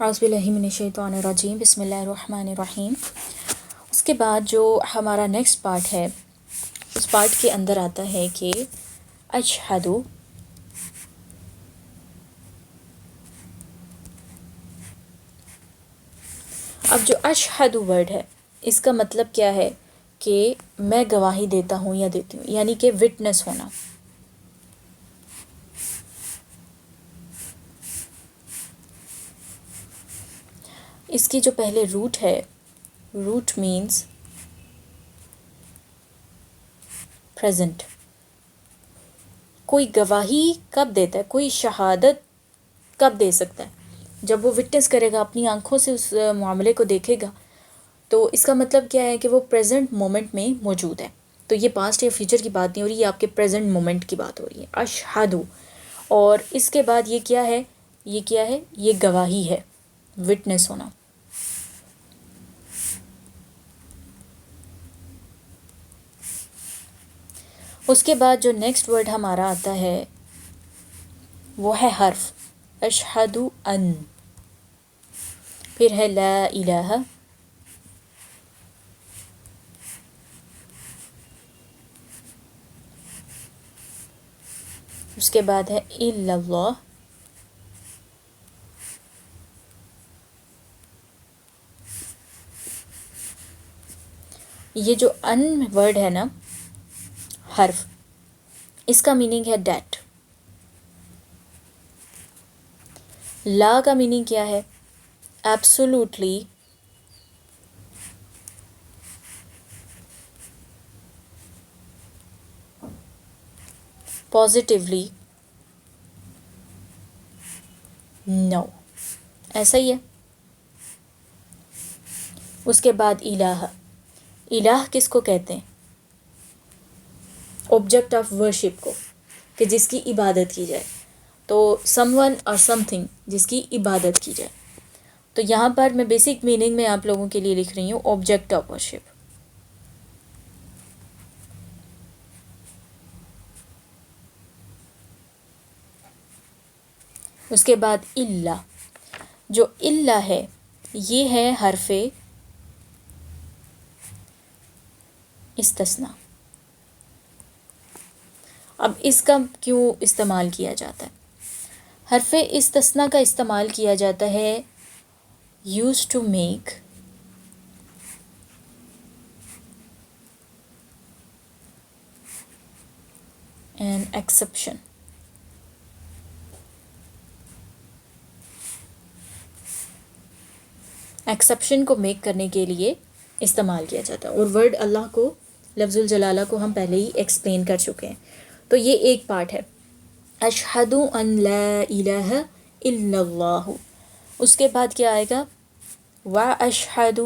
اعوذ باللہ من الشیطان الرجیم، بسم اللہ الرحمن الرحیم۔ اس کے بعد جو ہمارا نیکسٹ پارٹ ہے، اس پارٹ کے اندر آتا ہے کہ اشہدو، اب جو اشہدو ورڈ ہے اس کا مطلب کیا ہے کہ میں گواہی دیتا ہوں یا دیتی ہوں، یعنی کہ وٹنس ہونا۔ اس کی جو پہلے روٹ ہے، روٹ مینس پریزنٹ۔ کوئی گواہی کب دیتا ہے، کوئی شہادت کب دے سکتا ہے؟ جب وہ وٹنس کرے گا، اپنی آنکھوں سے اس معاملے کو دیکھے گا، تو اس کا مطلب کیا ہے کہ وہ پریزنٹ مومنٹ میں موجود ہے۔ تو یہ پاسٹ یا فیوچر کی بات نہیں ہو رہی، یہ آپ کے پریزنٹ مومنٹ کی بات ہو رہی ہے، اشہدو۔ اور اس کے بعد یہ کیا ہے، یہ کیا ہے، یہ گواہی ہے، وٹنس ہونا۔ اس کے بعد جو نیکسٹ ورڈ ہمارا آتا ہے وہ ہے حرف، اشہدو ان، پھر ہے لا الہ، اس کے بعد ہے الا اللہ، یہ جو ان ورڈ ہے نا، حرف، اس کا میننگ ہے ڈیٹ۔ لا کا میننگ کیا ہے؟ ایبسولوٹلی، پازیٹیولی، نو، ایسا ہی ہے۔ اس کے بعد الہ، الہ کس کو کہتے ہیں؟ آبجیکٹ آف ورشپ کو، کہ جس کی عبادت کی جائے، تو سم ون اور سم تھنگ جس کی عبادت کی جائے۔ تو یہاں پر میں بیسک میننگ میں آپ لوگوں کے لیے لکھ رہی ہوں، آبجیکٹ آف ورشپ۔ اس کے بعد اللہ، جو اللہ ہے یہ ہے حرف استثناء۔ اب اس کا کیوں استعمال کیا جاتا ہے؟ حرف استثناء کا استعمال کیا جاتا ہے used to make an exception۔ Exception کو میک کرنے کے لیے استعمال کیا جاتا ہے، اور ورڈ اللہ کو، لفظ الجلالہ کو ہم پہلے ہی ایکسپلین کر چکے ہیں۔ تو یہ ایک پارٹ ہے، اشہد ان لا الہ الا اللہ۔ اس کے بعد کیا آئے گا؟ واشہد،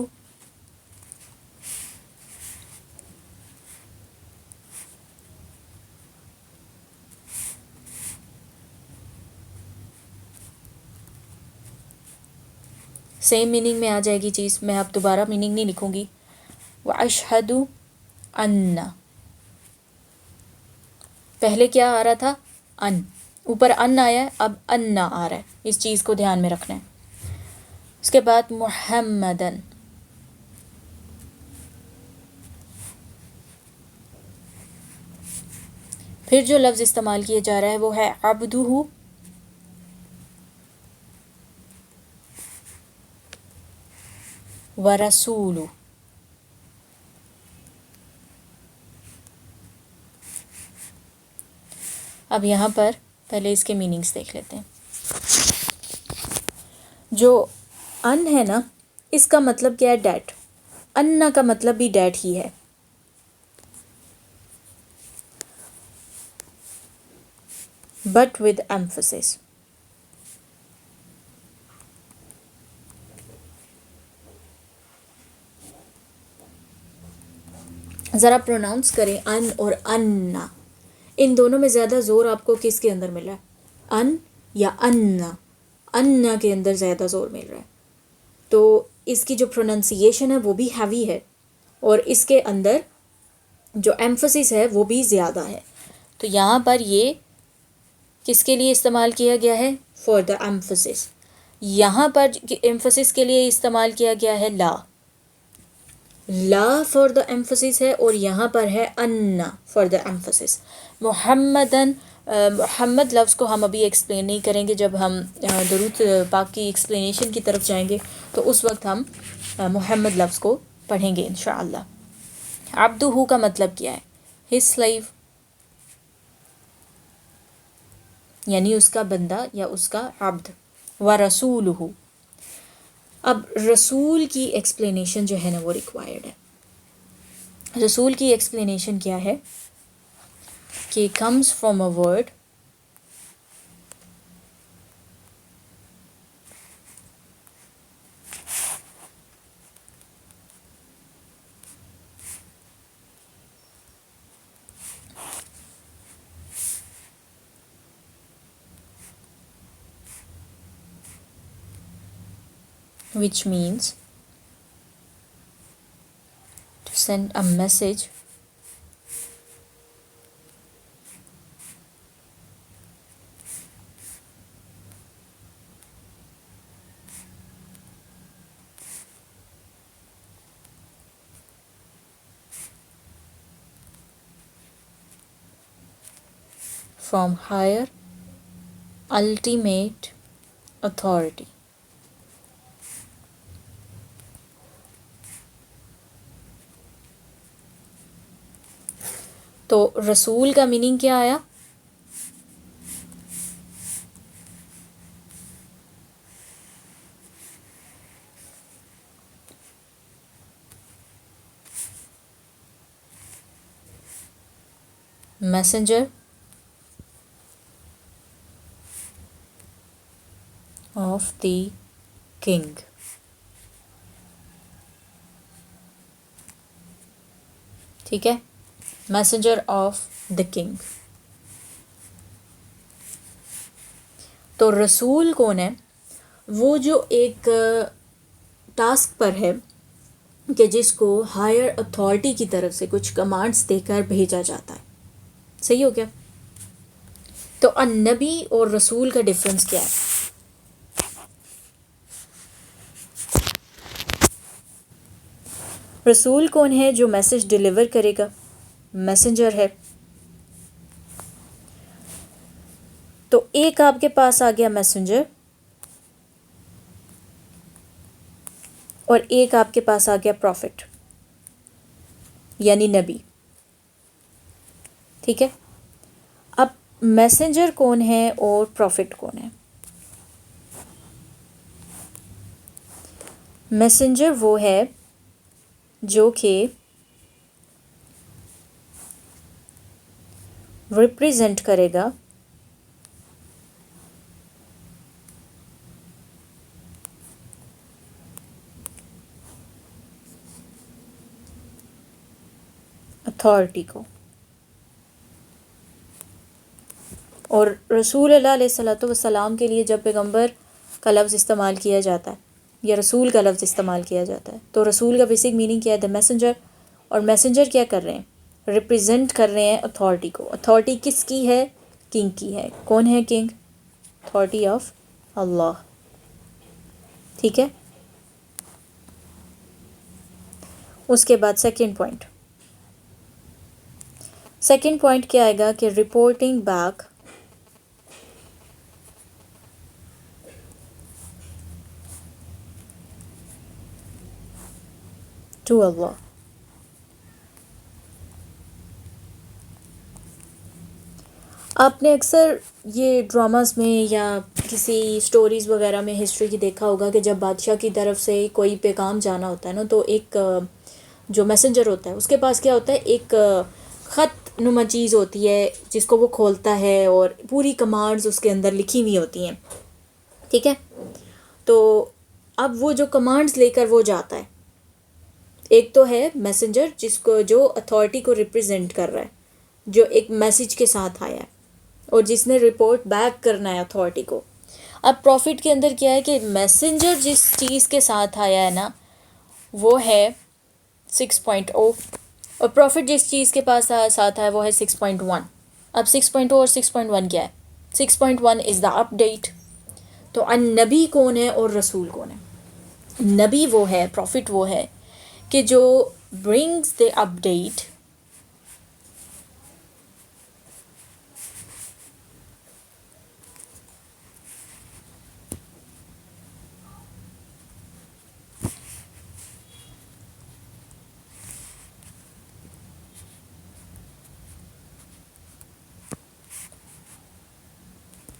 سیم میننگ میں آ جائے گی چیز، میں اب دوبارہ میننگ نہیں لکھوں گی۔ واشہد ان، پہلے کیا آ رہا تھا؟ ان، اوپر ان آیا ہے، اب ان آ رہا ہے، اس چیز کو دھیان میں رکھنا ہے۔ اس کے بعد محمدن، پھر جو لفظ استعمال کیا جا رہا ہے وہ ہے عبدہ ورسولہ۔ اب یہاں پر پہلے اس کے میننگز دیکھ لیتے ہیں۔ جو ان ہے نا، اس کا مطلب کیا ہے؟ ڈیٹ۔ انا کا مطلب بھی ڈیٹ ہی ہے۔ But with emphasis. ذرا پروناؤنس کریں، ان اور انا، ان دونوں میں زیادہ زور آپ کو کس کے اندر مل رہا ہے؟ ان یا انا؟ انا کے اندر زیادہ زور مل رہا ہے۔ تو اس کی جو پروننسیشن ہے وہ بھی ہیوی ہے، اور اس کے اندر جو ایمفسس ہے وہ بھی زیادہ ہے۔ تو یہاں پر یہ کس کے لیے استعمال کیا گیا ہے؟ For the emphasis. یہاں پر ایمفسس کے لیے استعمال کیا گیا ہے لا، لا فار دا ایمفسس ہے، اور یہاں پر ہے ان فار دا ایمفسس. محمدن، محمد لفظ کو ہم ابھی ایکسپلین نہیں کریں گے، جب ہم درود پاک کی ایکسپلینیشن کی طرف جائیں گے تو اس وقت ہم محمد لفظ کو پڑھیں گے انشاءاللہ. عبدہ کا مطلب کیا ہے؟ ہز سلیو، یعنی اس کا بندہ یا اس کا عبد. ورسولہ، اب رسول کی ایکسپلینیشن جو ہے نا وہ ریکوائرڈ ہے. رسول کی ایکسپلینیشن کیا ہے کہ comes from a word which means to send a message from higher ultimate authority. تو رسول کا میننگ کیا آیا؟ Messenger of the king. ٹھیک ہے، میسنجر آف دا کنگ. تو رسول کون ہے؟ وہ جو ایک ٹاسک پر ہے کہ جس کو ہائر اتھارٹی کی طرف سے کچھ کمانڈز دے کر بھیجا جاتا ہے. صحیح ہو گیا؟ تو النبی اور رسول کا ڈفرنس کیا ہے؟ رسول کون ہے؟ جو میسج ڈیلیور کرے گا، میسنجر ہے. تو ایک آپ کے پاس آ گیا میسنجر، اور ایک آپ کے پاس آ گیا پروفٹ یعنی نبی. ٹھیک ہے، اب میسنجر کون ہے اور پروفٹ کون ہے؟ میسنجر وہ ہے جو کہ ریپریزنٹ کرے گا اتھارٹی کو. اور رسول اللہ علیہ الصلوۃ والسلام کے لیے جب پیغمبر کا لفظ استعمال کیا جاتا ہے یا رسول کا لفظ استعمال کیا جاتا ہے تو رسول کا بیسک میننگ کیا ہے؟ The messenger. اور میسنجر کیا کر رہے ہیں؟ ریپریزنٹ کر رہے ہیں اتھارٹی کو. اتھارٹی کس کی ہے؟ کنگ کی ہے. کون ہے کنگ؟ اتھارٹی آف اللہ. ٹھیک ہے، اس کے بعد سیکنڈ پوائنٹ کیا آئے گا کہ رپورٹنگ بیک ٹو اللہ. آپ نے اکثر یہ ڈراماز میں یا کسی سٹوریز وغیرہ میں ہسٹری کی دیکھا ہوگا کہ جب بادشاہ کی طرف سے کوئی پیغام جانا ہوتا ہے نا تو ایک جو میسنجر ہوتا ہے اس کے پاس کیا ہوتا ہے؟ ایک خط نما چیز ہوتی ہے جس کو وہ کھولتا ہے اور پوری کمانڈز اس کے اندر لکھی ہوئی ہوتی ہیں. ٹھیک ہے، تو اب وہ جو کمانڈز لے کر وہ جاتا ہے، ایک تو ہے میسنجر جس کو جو اتھارٹی کو ریپرزینٹ کر رہا ہے، جو ایک میسج کے ساتھ آیا ہے اور جس نے رپورٹ بیک کرنا ہے اتھارٹی کو. اب پروفٹ کے اندر کیا ہے کہ میسنجر جس چیز کے ساتھ آیا ہے نا وہ ہے 6.0، اور پروفٹ جس چیز کے پاس ساتھ آیا وہ ہے 6.1. اب 6.0 اور 6.1 کیا ہے؟ 6.1 از دا اپ ڈیٹ. تو النبی کون ہے اور رسول کون ہے؟ نبی وہ ہے، پروفٹ وہ ہے کہ جو برنگز دی اپڈیٹ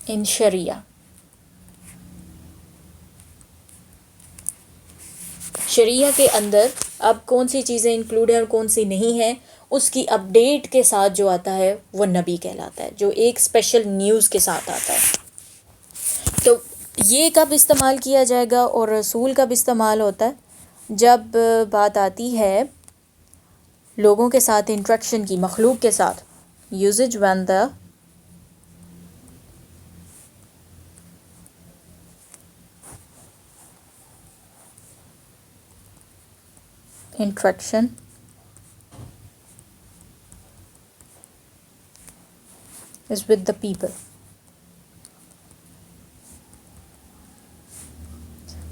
ان شریعہ. شریعہ کے اندر اب کون سی چیزیں انکلوڈ ہیں اور کون سی نہیں ہیں، اس کی اپڈیٹ کے ساتھ جو آتا ہے وہ نبی کہلاتا ہے، جو ایک اسپیشل نیوز کے ساتھ آتا ہے. تو یہ کب استعمال کیا جائے گا اور رسول کب استعمال ہوتا ہے؟ جب بات آتی ہے لوگوں کے ساتھ انٹریکشن کی، مخلوق کے ساتھ. Usage when the interaction is with the people.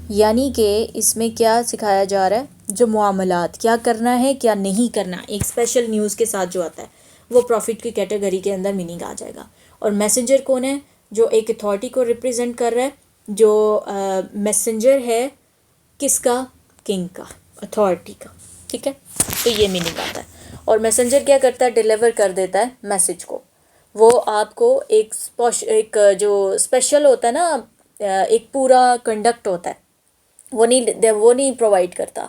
یعنی کہ اس میں کیا سکھایا جا رہا ہے، جو معاملات کیا کرنا ہے کیا نہیں کرنا، ایک اسپیشل نیوز کے ساتھ جو آتا ہے وہ پروفٹ کی کیٹیگری کے اندر میننگ آ جائے گا. اور میسنجر کون ہے؟ جو ایک اتھارٹی کو ریپرزینٹ کر رہا ہے، جو میسنجر ہے کس کا؟ کنگ کا، اتھارٹی کا. ٹھیک ہے، تو یہ میننگ آتا ہے. اور میسنجر کیا کرتا ہے؟ ڈیلیور کر دیتا ہے میسج کو. وہ آپ کو ایک جو اسپیشل ہوتا ہے نا، ایک پورا کنڈکٹ ہوتا ہے، وہ نہیں پرووائڈ کرتا.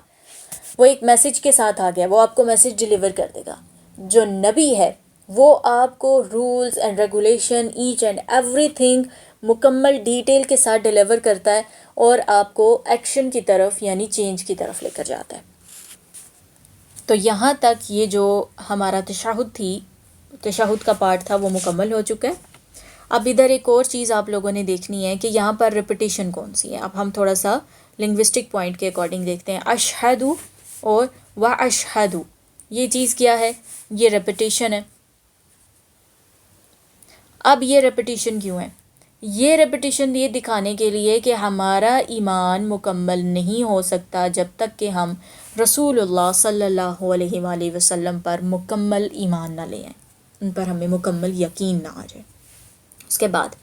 وہ ایک میسج کے ساتھ آ گیا، وہ آپ کو میسج ڈیلیور کر دے گا. جو نبی ہے وہ آپ کو rules and regulation each and everything مکمل ڈیٹیل کے ساتھ ڈیلیور کرتا ہے اور آپ کو ایکشن کی طرف یعنی چینج کی طرف لے کر جاتا ہے. تو یہاں تک یہ جو ہمارا تشہد کا پارٹ تھا وہ مکمل ہو چکا ہے. اب ادھر ایک اور چیز آپ لوگوں نے دیکھنی ہے کہ یہاں پر ریپیٹیشن کون سی ہے. اب ہم تھوڑا سا لنگوسٹک پوائنٹ کے اکارڈنگ دیکھتے ہیں. اشہدو اور واشہدو، یہ چیز کیا ہے؟ یہ ریپیٹیشن ہے. اب یہ ریپیٹیشن کیوں ہے؟ یہ ریپیٹیشن یہ دکھانے کے لیے کہ ہمارا ایمان مکمل نہیں ہو سکتا جب تک کہ ہم رسول اللہ صلی اللہ علیہ وآلہ وسلم پر مکمل ایمان نہ لیں، ان پر ہمیں مکمل یقین نہ آ جائے. اس کے بعد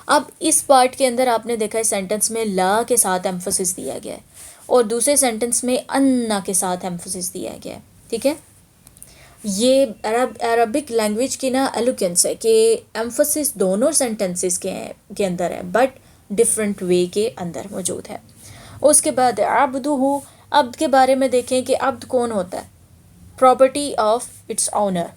اب اس پارٹ کے اندر آپ نے دیکھا ہے سینٹنس میں لا کے ساتھ ایمفسس دیا گیا ہے اور دوسرے سینٹنس میں انا کے ساتھ ایمفسس دیا گیا ہے. ٹھیک ہے، یہ عربک لینگویج کی نا ایلوکینس ہے کہ ایمفسس دونوں سینٹنسز کے اندر ہے بٹ ڈفرینٹ وے کے اندر موجود ہے. اس کے بعد عبدہ، عبد کے بارے میں دیکھیں کہ عبد کون ہوتا ہے؟ Property of its owner.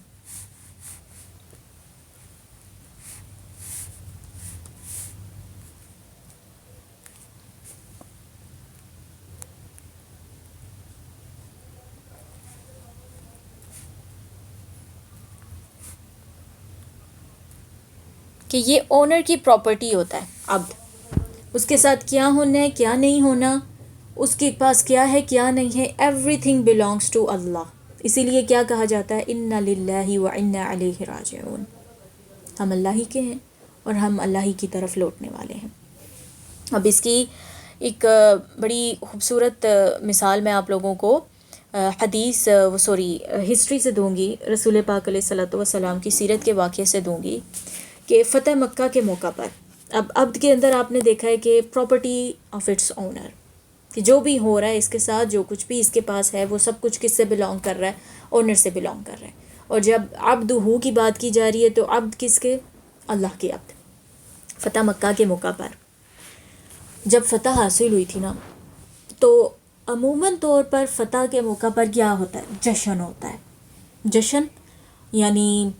کہ یہ اونر کی پراپرٹی ہوتا ہے عبد. اس کے ساتھ کیا ہونا ہے کیا نہیں ہونا، اس کے پاس کیا ہے کیا نہیں ہے، ایوری تھنگ بلانگس ٹو اللہ. اسی لیے کیا کہا جاتا ہے؟ انا للہ و انا الیہ راجعون. ہم اللہ ہی کے ہیں اور ہم اللہ ہی کی طرف لوٹنے والے ہیں. اب اس کی ایک بڑی خوبصورت مثال میں آپ لوگوں کو ہسٹری سے دوں گی، رسول پاک علیہ الصلوۃ والسلام کی سیرت کے واقعے سے دوں گی کہ فتح مکہ کے موقع پر اب عبد کے اندر آپ نے دیکھا ہے کہ پراپرٹی آف اٹس اونر، کہ جو بھی ہو رہا ہے اس کے ساتھ، جو کچھ بھی اس کے پاس ہے وہ سب کچھ کس سے بلانگ کر رہا ہے؟ اونر سے بلانگ کر رہا ہے. اور جب عبد ہو کی بات کی جا رہی ہے تو عبد کس کے؟ اللہ کے عبد. فتح مکہ کے موقع پر جب فتح حاصل ہوئی تھی نا، تو عموماً طور پر فتح کے موقع پر کیا ہوتا ہے؟ جشن ہوتا ہے. جشن یعنی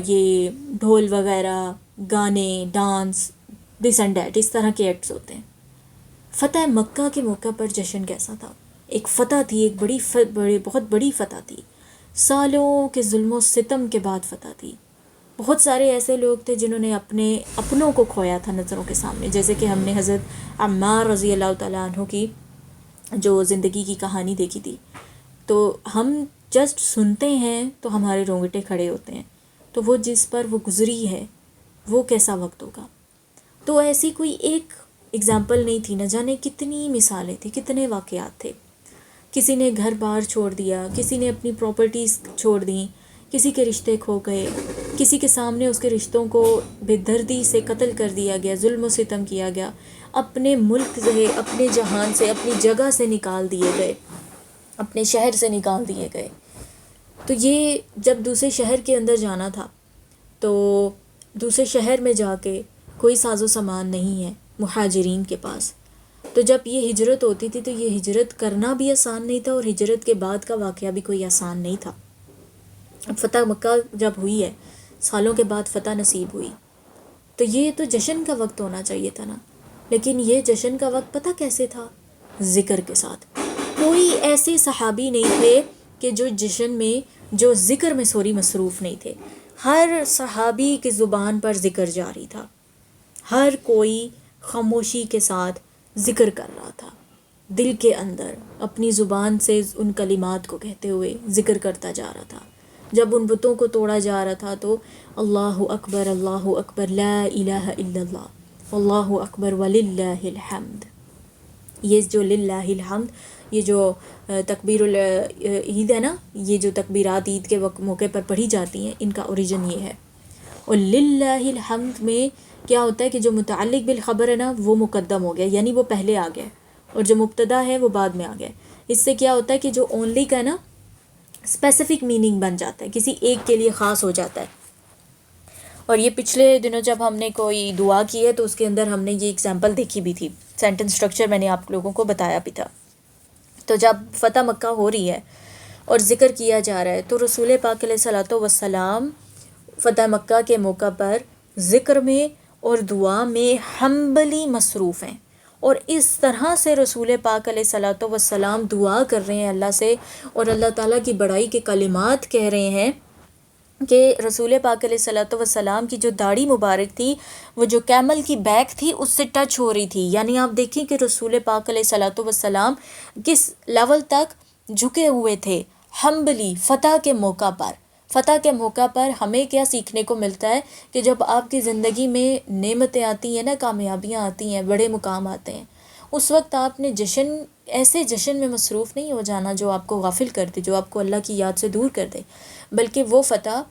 یہ ڈھول وغیرہ، گانے، ڈانس، دس اینڈ دیٹ، اس طرح کے ایکٹس ہوتے ہیں. فتح مکہ کے موقع پر جشن کیسا تھا؟ ایک فتح تھی، ایک بہت بڑی فتح تھی، سالوں کے ظلم و ستم کے بعد فتح تھی. بہت سارے ایسے لوگ تھے جنہوں نے اپنوں کو کھویا تھا نظروں کے سامنے، جیسے کہ ہم نے حضرت عمار رضی اللہ تعالیٰ عنہ کی جو زندگی کی کہانی دیکھی تھی. تو ہم جسٹ سنتے ہیں تو ہمارے رونگٹے کھڑے ہوتے ہیں، تو وہ جس پر وہ گزری ہے وہ کیسا وقت ہوگا. تو ایسی کوئی ایک اگزامپل نہیں تھی، نہ جانے کتنی مثالیں تھیں، کتنے واقعات تھے. کسی نے گھر بار چھوڑ دیا، کسی نے اپنی پراپرٹیز چھوڑ دیں، کسی کے رشتے کھو گئے، کسی کے سامنے اس کے رشتوں کو بے دردی سے قتل کر دیا گیا، ظلم و ستم کیا گیا، اپنے ملک سے، اپنے جہان سے، اپنی جگہ سے نکال دیے گئے، اپنے شہر سے نکال دیے گئے. تو یہ جب دوسرے شہر کے اندر جانا تھا تو دوسرے شہر میں جا کے کوئی ساز و سامان نہیں ہے مہاجرین کے پاس. تو جب یہ ہجرت ہوتی تھی تو یہ ہجرت کرنا بھی آسان نہیں تھا، اور ہجرت کے بعد کا واقعہ بھی کوئی آسان نہیں تھا. اب فتح مکہ جب ہوئی ہے، سالوں کے بعد فتح نصیب ہوئی، تو یہ تو جشن کا وقت ہونا چاہیے تھا نا. لیکن یہ جشن کا وقت پتہ کیسے تھا؟ ذکر کے ساتھ. کوئی ایسے صحابی نہیں تھے کہ جو جشن میں، جو ذکر میں مصروف نہیں تھے. ہر صحابی کی زبان پر ذکر جاری تھا، ہر کوئی خاموشی کے ساتھ ذکر کر رہا تھا، دل کے اندر اپنی زبان سے ان کلمات کو کہتے ہوئے ذکر کرتا جا رہا تھا. جب ان بتوں کو توڑا جا رہا تھا تو اللہ اکبر لا الہ الا اللہ، اللہ اکبر وللہ الحمد. یہ جو للہ الحمد، یہ جو تکبیر عید ہے نا، یہ جو تکبیرات عید کے موقع پر پڑھی جاتی ہیں، ان کا اوریجن یہ ہے. اور للہ الحمد میں کیا ہوتا ہے کہ جو متعلق بالخبر ہے نا وہ مقدم ہو گیا، یعنی وہ پہلے آ گیا، اور جو مبتدا ہے وہ بعد میں آ گیا. اس سے کیا ہوتا ہے کہ جو اونلی کا ہے نا اسپیسیفک میننگ بن جاتا ہے، کسی ایک کے لیے خاص ہو جاتا ہے. اور یہ پچھلے دنوں جب ہم نے کوئی دعا کی ہے تو اس کے اندر ہم نے یہ اگزامپل دیکھی بھی تھی، سینٹنس اسٹرکچر میں نے آپ لوگوں کو بتایا بھی تھا. تو جب فتح مکہ ہو رہی ہے اور ذکر کیا جا رہا ہے تو رسول پاک علیہ صلاۃ وسلام فتح مکہ کے موقع پر ذکر میں اور دعا میں ہمبلی مصروف ہیں. اور اس طرح سے رسول پاک علیہ صلاۃ وسلام دعا کر رہے ہیں اللہ سے، اور اللہ تعالیٰ کی بڑائی کے کلمات کہہ رہے ہیں کہ رسول پاک علیہ صلاۃ وسلام کی جو داڑھی مبارک تھی وہ جو کیمل کی بیک تھی اس سے ٹچ ہو رہی تھی. یعنی آپ دیکھیں کہ رسول پاک علیہ صلاۃ وسلام کس لیول تک جھکے ہوئے تھے ہمبلی فتح کے موقع پر. فتح کے موقع پر ہمیں کیا سیکھنے کو ملتا ہے کہ جب آپ کی زندگی میں نعمتیں آتی ہیں نا، کامیابیاں آتی ہیں، بڑے مقام آتے ہیں، اس وقت آپ نے ایسے جشن میں مصروف نہیں ہو جانا جو آپ کو غافل کر دے، جو آپ کو اللہ کی یاد سے دور کر دے، بلکہ وہ فتح،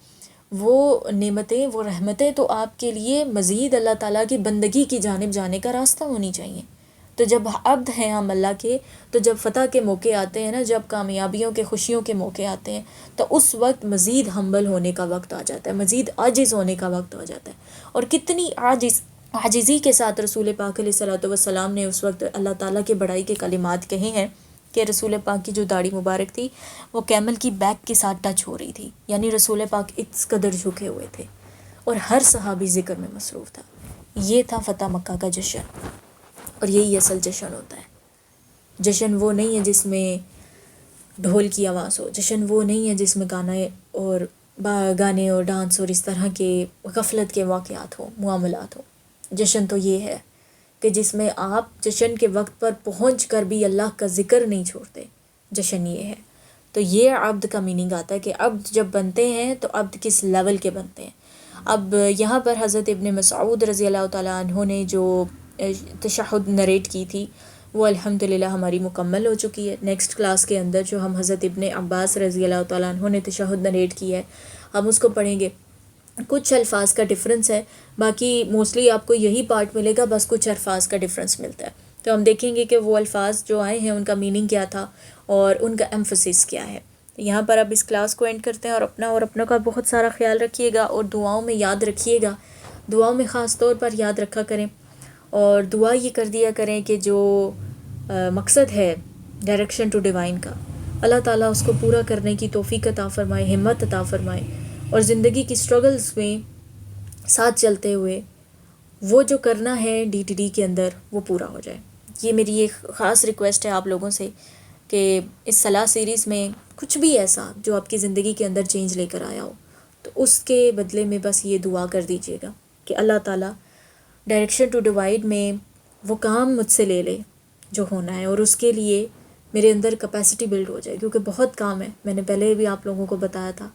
وہ نعمتیں، وہ رحمتیں تو آپ کے لیے مزید اللہ تعالیٰ کی بندگی کی جانب جانے کا راستہ ہونی چاہیے. تو جب عبد ہیں ہم اللہ کے، تو جب فتح کے موقع آتے ہیں نا، جب کامیابیوں کے، خوشیوں کے موقع آتے ہیں، تو اس وقت مزید ہمبل ہونے کا وقت آ جاتا ہے، مزید عاجز ہونے کا وقت آ جاتا ہے. اور کتنی عاجزی کے ساتھ رسول پاک علیہ صلاۃ والسلام نے اس وقت اللہ تعالیٰ کے بڑائی کے کلمات کہے ہیں کہ رسول پاک کی جو داڑھی مبارک تھی وہ کیمل کی بیک کے ساتھ ٹچ ہو رہی تھی، یعنی رسول پاک اس قدر جھکے ہوئے تھے، اور ہر صحابی ذکر میں مصروف تھا. یہ تھا فتح مکہ کا جشن، اور یہی اصل جشن ہوتا ہے. جشن وہ نہیں ہے جس میں ڈھول کی آواز ہو، جشن وہ نہیں ہے جس میں گانے اور ڈانس اور اس طرح کے غفلت کے واقعات ہوں، معاملات ہوں. جشن تو یہ ہے کہ جس میں آپ جشن کے وقت پر پہنچ کر بھی اللہ کا ذکر نہیں چھوڑتے. جشن یہ ہے. تو یہ عبد کا میننگ آتا ہے کہ عبد جب بنتے ہیں تو عبد کس لیول کے بنتے ہیں. اب یہاں پر حضرت ابن مسعود رضی اللہ تعالیٰ عنہ نے جو تشہد نریٹ کی تھی وہ الحمدللہ ہماری مکمل ہو چکی ہے. نیکسٹ کلاس کے اندر جو ہم حضرت ابن عباس رضی اللہ تعالیٰ عنہ نے تشہد نریٹ کی ہے ہم اس کو پڑھیں گے. کچھ الفاظ کا ڈفرنس ہے، باقی موسٹلی آپ کو یہی پارٹ ملے گا، بس کچھ الفاظ کا ڈفرنس ملتا ہے. تو ہم دیکھیں گے کہ وہ الفاظ جو آئے ہیں ان کا میننگ کیا تھا اور ان کا ایمفسس کیا ہے. یہاں پر اب اس کلاس کو اینڈ کرتے ہیں، اور اپنوں کا بہت سارا خیال رکھیے گا، اور دعاؤں میں یاد رکھیے گا، دعاؤں میں خاص طور پر یاد رکھا کریں، اور دعا یہ کر دیا کریں کہ جو مقصد ہے ڈائریکشن ٹو ڈیوائن کا، اللہ تعالیٰ اس کو پورا کرنے کی توفیق عطا فرمائے، ہمت عطا فرمائے، اور زندگی کی سٹرگلز میں ساتھ چلتے ہوئے وہ جو کرنا ہے ڈی ٹی ڈی کے اندر وہ پورا ہو جائے. یہ میری ایک خاص ریکویسٹ ہے آپ لوگوں سے کہ اس صلاح سیریز میں کچھ بھی ایسا جو آپ کی زندگی کے اندر چینج لے کر آیا ہو تو اس کے بدلے میں بس یہ دعا کر دیجیے گا کہ اللہ تعالیٰ ڈائریکشن ٹو ڈیوائڈ میں وہ کام مجھ سے لے لے جو ہونا ہے، اور اس کے لیے میرے اندر کیپیسٹی بلڈ ہو جائے، کیونکہ بہت کام ہے. میں نے پہلے بھی آپ لوگوں کو بتایا تھا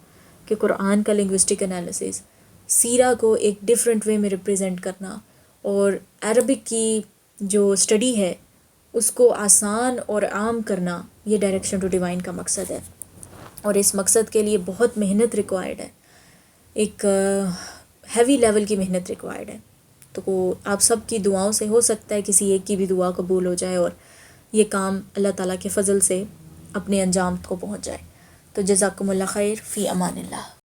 کہ قرآن کا لنگوسٹک انالیسس، سیرہ کو ایک ڈیفرنٹ وے میں ریپریزنٹ کرنا، اور عربک کی جو اسٹڈی ہے اس کو آسان اور عام کرنا، یہ ڈائریکشن ٹو ڈیوائن کا مقصد ہے، اور اس مقصد کے لیے بہت محنت ریکوائرڈ ہے، ایک ہیوی لیول کی محنت ریکوائرڈ ہے. تو آپ سب کی دعاؤں سے ہو سکتا ہے کسی ایک کی بھی دعا قبول ہو جائے اور یہ کام اللہ تعالیٰ کے فضل سے اپنے انجام کو پہنچ جائے. تو جزاکم اللہ خیر، فی امان اللہ.